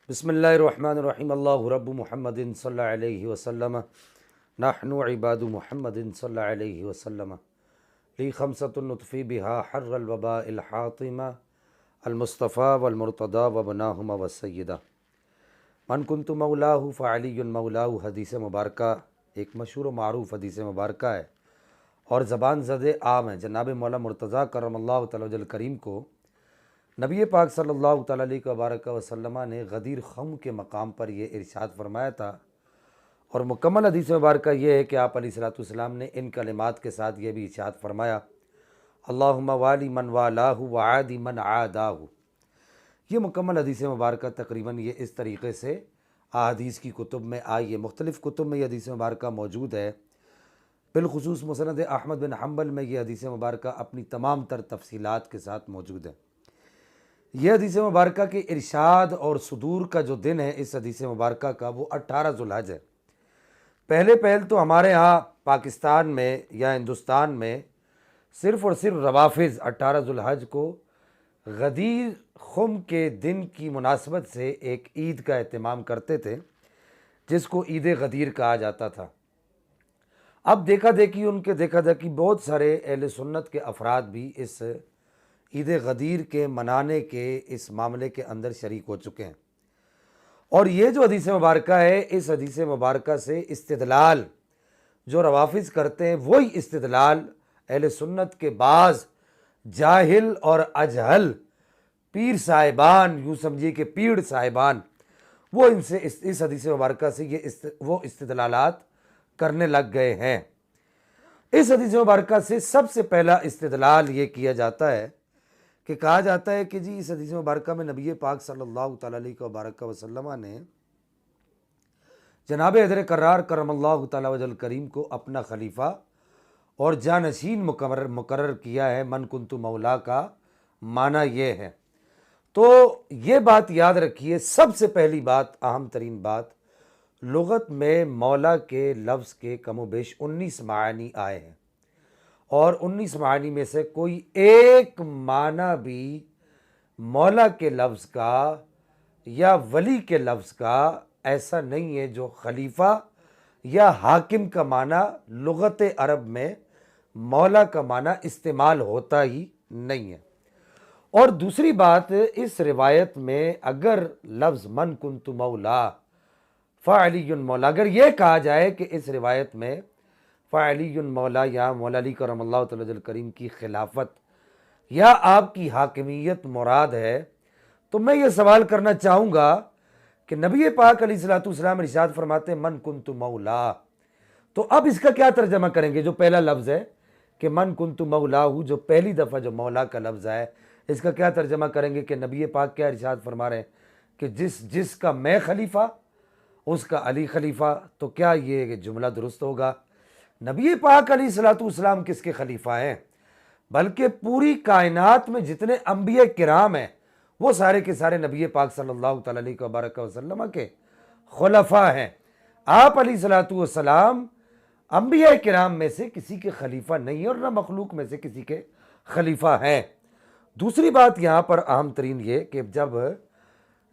बिस्मिल्लाहिर्रहमानिर्रहीम अल्लाहु रब्बु मुहम्मदिन सल्लल्लाहु अलैहि वसल्लम नहनु इबादु मुहम्मदिन सल्लल्लाहु अलैहि वसल्लम ली खमसतुन नुतफ़ी बिहा हर्रल वबा इल हातिमा अल मुस्तफ़ा वल मुर्तदा व बनाहुमा व सय्यदा मन कुन्तु मौलाहु फ़अलियुन मौलाहु। हदीस मुबारका एक मशहूर व मारूफ़ हदीस मुबारका है और ज़बान ज़द आम है। जनाब मौला मुर्तज़ा करमल्लाहु तआला वजहल करीम को नबी पाक सल्लल्लाहु तबारक वसल्लम ने गदीर ख़म के मकाम पर यह इरशाद फरमाया था और मुकम्मल हदीस मुबारक ये है कि आप अलैहिस्सलाम ने इन कलिमात के साथ ये भी इरशाद फरमाया, अल्लाहुम्मा वाली मन वालाहु व आदि मन आदाहु। ये मुकम्मल हदीस मुबारक तकरीबन ये इस तरीक़े से अहादीस की कुतुब में आई है, मुख्तलिफ़ कुतुब में ये हदीस मुबारक मौजूद है। बिलखुसूस मुसनद अहमद बिन हम्बल में ये हदीस मुबारक अपनी तमाम तर तफसीलात के साथ मौजूद है। यह हदीस मुबारक के इरशाद और सुदूर का जो दिन है इस हदीस मुबारक का वो 18 ज़ुल्हज है। पहल तो हमारे यहाँ पाकिस्तान में या हिंदुस्तान में सिर्फ़ और सिर्फ रवाफ़िज़ 18 ज़ुल्हज को गदीर ख़ुम के दिन की मुनासबत से एक ईद का एहतमाम करते थे जिसको ईद गदीर कहा जाता था। अब देखा देखी बहुत सारे अहले सुन्नत के अफराद भी इस ईद गदीर के मनाने के इस मामले के अंदर शरीक हो चुके हैं और ये जो हदीस मुबारक है इस हदीस मुबारक से इस्तिदलाल जो रवाफ़िज़ करते हैं वही इस्तिदलाल अहले सुन्नत के बाज़ जाहिल और अजहल पीर साहिबान, यूँ समझिए कि पीर साहिबान, वो इनसे इस हदीस मुबारक से वो इस्तिदलालात करने लग गए हैं। इस हदीस मुबारक से सबसे पहला इस्तिदलाल ये किया जाता है कि कहा जाता है कि जी इस हदीस मुबारक में नबी पाक सल्लल्लाहु तबारक वसल्लम ने जनाब हैदर कर्रार करमल्लाहु तआला वजहल करीम को अपना खलीफा और जानशीन मुकर्रर किया है। मन कुन्तु मौला का माना ये है। तो ये बात याद रखिए, सबसे पहली बात, अहम तरीन बात, लुगत में मौला के लफ्ज़ के कमोबेश 19 मानी आए हैं और 19 मानी में से कोई एक माना भी मौला के लफ्ज़ का या वली के लफ्ज़ का ऐसा नहीं है जो खलीफा या हाकिम का माना लुगत अरब में मौला का माना इस्तेमाल होता ही नहीं है। और दूसरी बात, इस रिवायत में अगर लफ्ज़ मन कुन्तु मौला फ़अलियुन मौला, अगर ये कहा जाए कि इस रिवायत में फ़अलियुन मौला या मौला अली करमल्लाहु तआला वजहल करीम की खिलाफत या आपकी हाकिमियत मुराद है, तो मैं ये सवाल करना चाहूँगा कि नबी पाक अलैहिस्सलाम इरशाद फरमाते मन कुन्तु मौला, तो अब इसका क्या तर्जमा करेंगे? जो पहला लफ्ज़ है कि मन कुन्तु मौलाहु, जो पहली दफ़ा जो मौला का लफ्ज़ है, इसका क्या तर्जमा करेंगे कि नबी पाक क्या इरशाद फरमा रहे हैं कि जिसका मैं खलीफा उसका अली खलीफा। तो क्या ये जुमला दुरुस्त होगा? नबी पाक अलैहिस्सलाम किसके खलीफा हैं? बल्कि पूरी कायनात में जितने अंबिया किराम हैं वो सारे के सारे नबी पाक सल्लल्लाहु तबारक वसल्लम के खुलफा हैं। आप अलैहिस्सलाम अंबिया किराम में से किसी के खलीफा नहीं है और ना मखलूक में से किसी के खलीफा हैं। दूसरी बात यहाँ पर अहम तरीन ये कि जब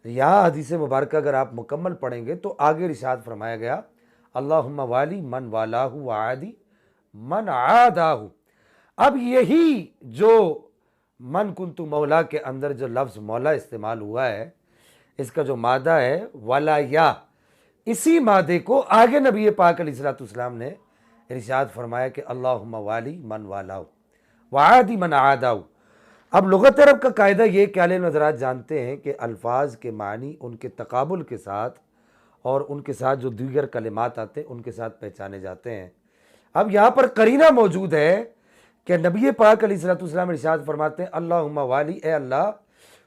यहाँ हदीस मुबारक अगर आप मुकम्मल पढ़ेंगे तो आगे इरशाद फरमाया गया, अल्लाहुम्मा वाली मन वालाहु व आदि मन आदाहु। अब यही जो मन कुन्तु मौला के अंदर जो लफ्ज़ मौला इस्तेमाल हुआ है, इसका जो मादा है वाला या, इसी मादे को आगे नबी पाक अलैहिस्सलाम ने इरशाद फरमाया कि अल्लाहुम्मा वाली मन वालाहु व आदि मन आदाहु। अब लुगत अरब का कायदा ये कि आलिम हज़रात जानते हैं कि अल्फाज के मानी उनके तकाबुल के साथ और उनके साथ जो दीगर कलिमात आते हैं उनके साथ पहचाने जाते हैं। अब यहाँ पर करीना मौजूद है कि नबी पाक अलैहिस्सलाम इरशाद फरमाते हैं अल्लाहुम्मा वाली, ए अल्लाह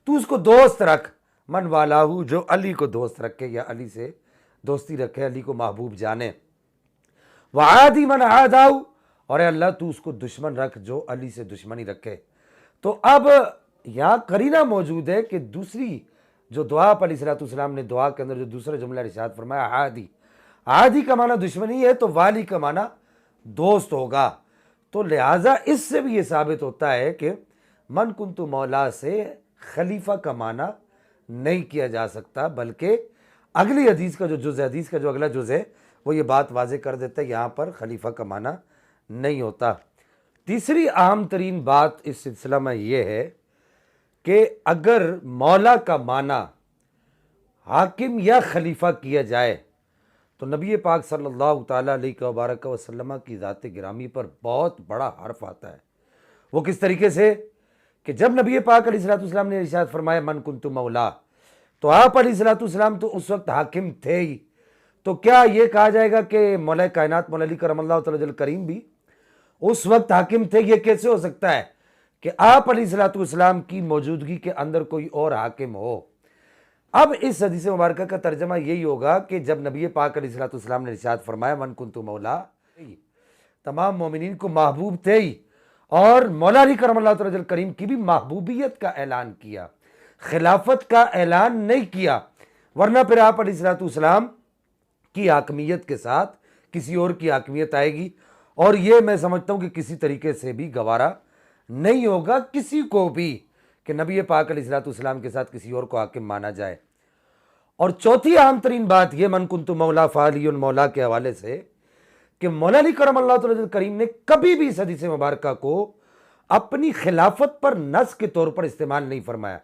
तू उसको दोस्त रख, मन वालाहु, जो अली को दोस्त रखे या अली से दोस्ती रखे, अली को महबूब जाने, व आदि मन आदाहु, और अल्लाह तू उसको दुश्मन रख जो अली से दुश्मनी रखे। तो अब यहाँ करीना मौजूद है कि दूसरी जो दुआ आप अलैहिस्सलाम ने दुआ के अंदर जो दूसरा जुमला इरशाद फरमाया आदि, आदि का माना दुश्मनी है तो वाली का माना दोस्त होगा। तो लिहाजा इससे भी ये साबित होता है कि मन कुन्तु मौला से खलीफा का माना नहीं किया जा सकता, बल्कि अगली हदीस का जो जुज़ है, हदीस का जो अगला जुज़ है, वो ये बात वाज़े कर देता है यहाँ पर खलीफा का माना नहीं होता। तीसरी अहम तरीन बात इस सिलसिला में ये है कि अगर मौला का माना हाकिम या खलीफा किया जाए तो नबी पाक सल्लल्लाहु ताला अलैहि वसल्लम की ज़ात गिरामी पर बहुत बड़ा हर्फ आता है। वो किस तरीके से कि जब नबी पाक अलैहिस्सलाम ने इरशाद फरमाया मन कुन्तु मौला, तो आप अलैहिस्सलाम तो उस वक्त हाकिम थे ही, तो क्या ये कहा जाएगा कि मौला कायनात मौला अली करमल्लाहु तआला वजल करीम भी उस वक्त हाकिम थे? ये कैसे हो सकता है कि आप अलैहिस्सलाम की मौजूदगी के अंदर कोई और हाकिम हो? अब इस हदीस मुबारक का तर्जमा यही होगा कि जब नबी पाक अलैहिस्सलाम ने इरशाद फरमाया मन कुन्तु मौला, तमाम मोमिनीन को महबूब थे ही, और मौला अली करमल्लाहु तआला वजल करीम की भी महबूबियत का ऐलान किया, खिलाफत का ऐलान नहीं किया। वरना फिर आप अलैहिस्सलाम की हाकमियत के साथ किसी और की हाकमियत आएगी, और ये मैं समझता हूँ कि किसी तरीके से भी गवारा नहीं होगा किसी को भी कि नबी पाक अलैहिस्सलाम के साथ किसी और को हाकिम माना जाए। और चौथी अहम तरीन बात यह मन कुन्तु मौला फ़अलियुन मौला के हवाले से कि मौला अली करमल्लाहु तआला वजल करीम ने कभी भी इस हदीस मुबारक को अपनी खिलाफत पर नस के तौर पर इस्तेमाल नहीं फरमाया।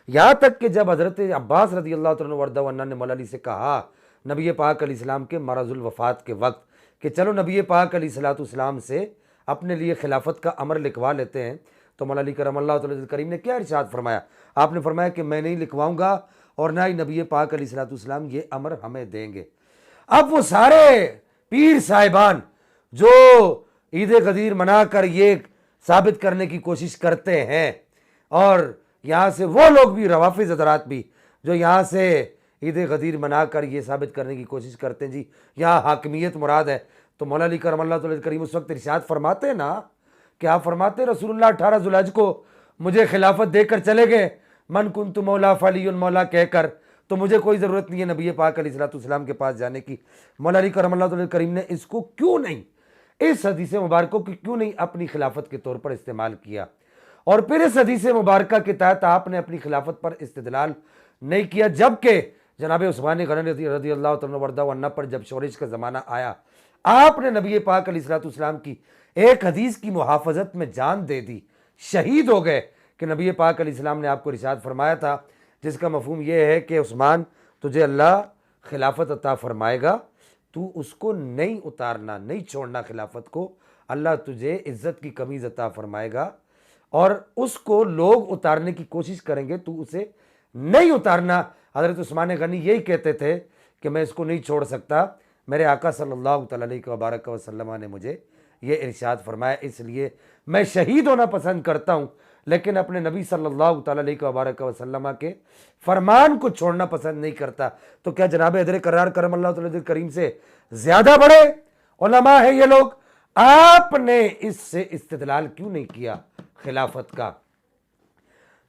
यहाँ तक कि जब हज़रत अब्बास रज़ियल्लाहु तआला अन्हु ने मौला अली से कहा नबी पाक अलैहिस्सलाम के मरज़ुल वफ़ात के वक्त कि चलो नबी पाक अलैहिस्सलाम से अपने लिए खिलाफत का अमर लिखवा लेते हैं, तो मौला अली करमल्लाहु तआला वजल करीम ने क्या इरशाद फरमाया? आपने फरमाया कि मैं नहीं लिखवाऊंगा और ना ही नबी पाक अलैहिस्सलाम ये अमर हमें देंगे। अब वो सारे पीर साहिबान जो ईद गदीर मनाकर ये साबित करने की कोशिश करते हैं, और यहाँ से वो लोग भी रवाफिज़ हज़रात भी जो यहाँ से ईद गदीर मनाकर ये साबित करने की कोशिश करते हैं जी यहाँ हाकमियत मुराद है, तो मौला अली करमल्लाहु तआला करीम उस वक्त इरशाद फरमाते हैं ना कि आप फरमाते रसूलुल्लाह 18 ज़ुल्हज को मुझे खिलाफत देकर चले गए मन कुन्तु मौला फ़अलियुन मौला कहकर, तो मुझे कोई ज़रूरत नहीं है नबी पाक अलैहिस्सलाम के पास जाने की। मौला अली करमल्लाहु तआला करीम ने इसको क्यों नहीं, इस हदीस मुबारक को क्यों नहीं अपनी खिलाफत के तौर पर इस्तेमाल किया? और फिर इस हदीस मुबारक के तहत आपने अपनी खिलाफत पर इस्तेदलाल नहीं किया, जबकि जनाब उस्मान गनी रज़ियल्लाहु तआला अन्हु पर जब शोरिश का ज़माना आया, आपने नबी पाक अलैहिस्सलाम की एक हदीस की मुहाफ़ज़त में जान दे दी, शहीद हो गए कि नबी पाक अलैहिस्सलाम ने आपको इरशाद फरमाया था, जिसका मफ़हूम यह है कि उस्मान तुझे अल्लाह खिलाफत अता फरमाएगा, तू उसको नहीं उतारना, नहीं छोड़ना खिलाफत को, अल्लाह तुझे इज़्ज़त की कमीज़ अता फरमाएगा और उसको लोग उतारने की कोशिश करेंगे, तू उसे नहीं उतारना। हज़रत उस्मान गनी यही कहते थे कि मैं इसको नहीं छोड़ सकता, मेरे आका सल्लल्लाहु अलैहि वसल्लम ने मुझे ये इरशाद फरमाया, इसलिए मैं शहीद होना पसंद करता हूँ, लेकिन अपने नबी सल्लल्लाहु अलैहि वसल्लम के फरमान को छोड़ना पसंद नहीं करता। तो क्या जनाब हैदर करार करमल्लाहु तआला वजल करीम से ज़्यादा बड़े उलमा है ये लोग? आपने इससे इस्तिदलाल क्यों नहीं किया खिलाफत का?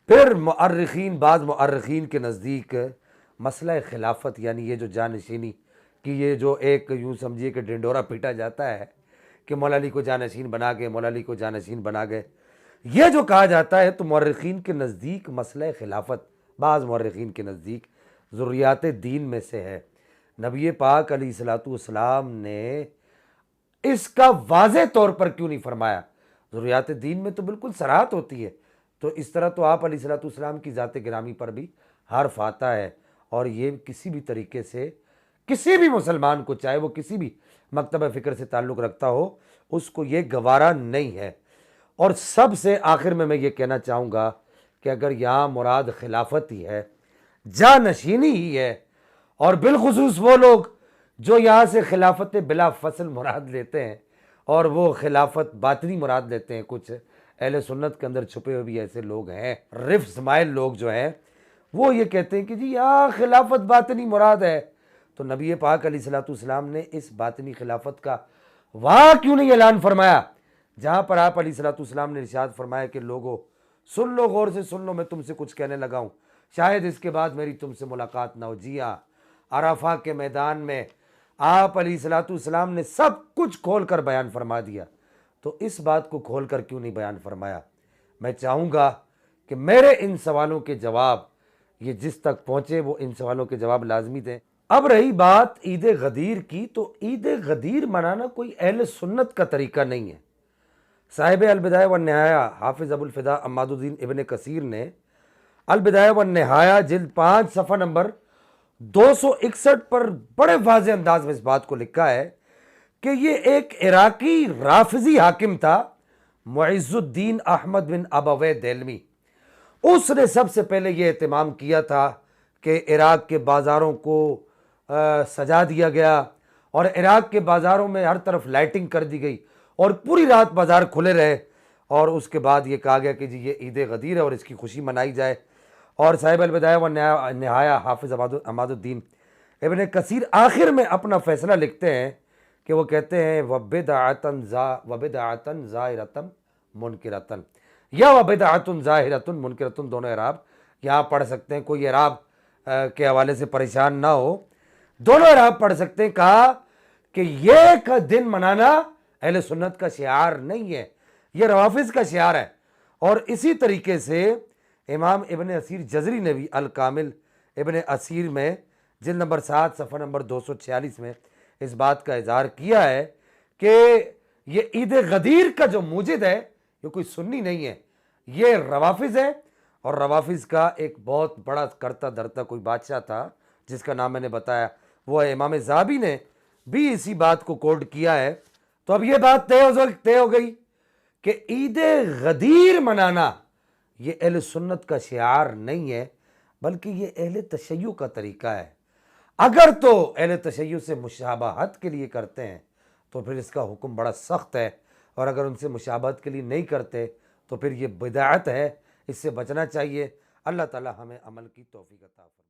फिर बाज़ मुअर्रिखीन के नज़दीक मसला खिलाफत यानी ये जो जानशीनी कि ये जो एक यूँ समझिए कि ढिंडोरा पीटा जाता है कि मौला अली को जानशीन बना गए, मौला अली को जानशीन बना गए, ये जो कहा जाता है, तो मुअर्रिखीन के नज़दीक मसला खिलाफत बाज़ मुअर्रिखीन के नज़दीक ज़ुर्रियात दीन में से है। नबी पाक अलैहिस्सलाम ने इसका वाज़े तौर पर क्यों नहीं फरमाया? ज़ुर्रियात दीन में तो बिल्कुल सराहत होती है, तो इस तरह तो आप अलैहिस्सलाम की ज़ात गिरामी पर भी हर्फ आता है, और ये किसी भी तरीके से किसी भी मुसलमान को, चाहे वो किसी भी मकतब फ़िक्र से ताल्लुक़ रखता हो, उसको ये गवारा नहीं है। और सबसे आखिर में मैं ये कहना चाहूँगा कि अगर यहाँ मुराद खिलाफत ही है, जानशीनी ही है, और बिलखुसूस वो लोग जो यहाँ से खिलाफत बिला फसल मुराद लेते हैं और वो खिलाफत बातनी मुराद लेते हैं, कुछ अहले सुन्नत के अंदर छुपे हुए भी ऐसे लोग हैं, रिफ स्माइल लोग जो हैं, वो ये कहते हैं कि जी यहाँ खिलाफत बातनी मुराद है, तो नबी पाक अलैहिस्सलाम ने इस बातनी खिलाफत का वहाँ क्यों नहीं ऐलान फरमाया जहाँ पर आप अलैहिस्सलाम ने इरशाद फरमाया कि लोगों सुन लो, गौर से सुन लो, मैं तुमसे कुछ कहने लगा हूँ, शायद इसके बाद मेरी तुमसे मुलाकात ना हो। जी हाँ, अराफा के मैदान में आप अलैहिस्सलाम ने सब खोल खोल कर बयान फरमा दिया, तो इस बात को खोल कर क्यों नहीं बयान फरमाया? मैं चाहूँगा कि मेरे इन सवालों के जवाब ये जिस तक पहुँचे वो इन सवालों के जवाब लाजमी थे। अब रही बात ईद गदीर की, तो ईद गदीर मनाना कोई अहले सुन्नत का तरीका नहीं है। साहिब अलबिदाया व नहाया हाफिज़ अबुल फ़िदा अम्मादुद्दीन इब्न कसीर ने अलबिदाया व नहाया जिल्द 5 सफ़ा नंबर 261 पर बड़े वाज़ेह अंदाज में इस बात को लिखा है कि ये एक इराकी राफिजी हाकिम था, मुइज़ुद्दीन अहमद बिन अबवै देलमी। उसने सबसे पहले ये एहतमाम किया था कि इराक के बाज़ारों को सजा दिया गया और इराक के बाज़ारों में हर तरफ लाइटिंग कर दी गई और पूरी रात बाज़ार खुले रहे। और उसके बाद ये कहा गया कि जी ये ईद गदीर है और इसकी खुशी मनाई जाए। और साहिब अलबिदाया व नहाया हाफिज़ अमादुद्दीन इब्न कसीर आखिर में अपना फ़ैसला लिखते हैं कि वो कहते हैं वबिदअतन ज़ाहिरतन मुनकिरतन या वबिदअतुन ज़ाहिरतुन मुनकिरतुन, दोनों एराब यहाँ पढ़ सकते हैं। कोई एराब के हवाले से परेशान ना हो, दोनों एराब पढ़ सकते हैं। कहा कि ये दिन मनाना अहले सुन्नत का शियार नहीं है, ये रवाफिज का शियार है। और इसी तरीके से इमाम इब्न असीर जजरी ने भी अल कामिल इब्न असीर में जिल्द नंबर 7 सफ़ा नंबर 246 में इस बात का इज़हार किया है कि ये ईद गदीर का जो मूजिद है ये कोई सुन्नी नहीं है, ये रवाफिज है। और रवाफिज का एक बहुत बड़ा करता धरता कोई बादशाह था जिसका नाम मैंने बताया, वो है इमाम ज़हाबी ने भी इसी बात को कोट किया है। तो अब ये बात तय हो गई कि ईद गदीर मनाना ये अहले सुन्नत का शियार नहीं है, बल्कि ये अहले तशय्युअ का तरीका है। अगर तो अहले तशय्युअ से मुशाबहत के लिए करते हैं तो फिर इसका हुक्म बड़ा सख्त है, और अगर उनसे मुशाबहत के लिए नहीं करते तो फिर ये बिदअत है, इससे बचना चाहिए। अल्लाह ताला हमें अमल की तौफीक अता फरमाए।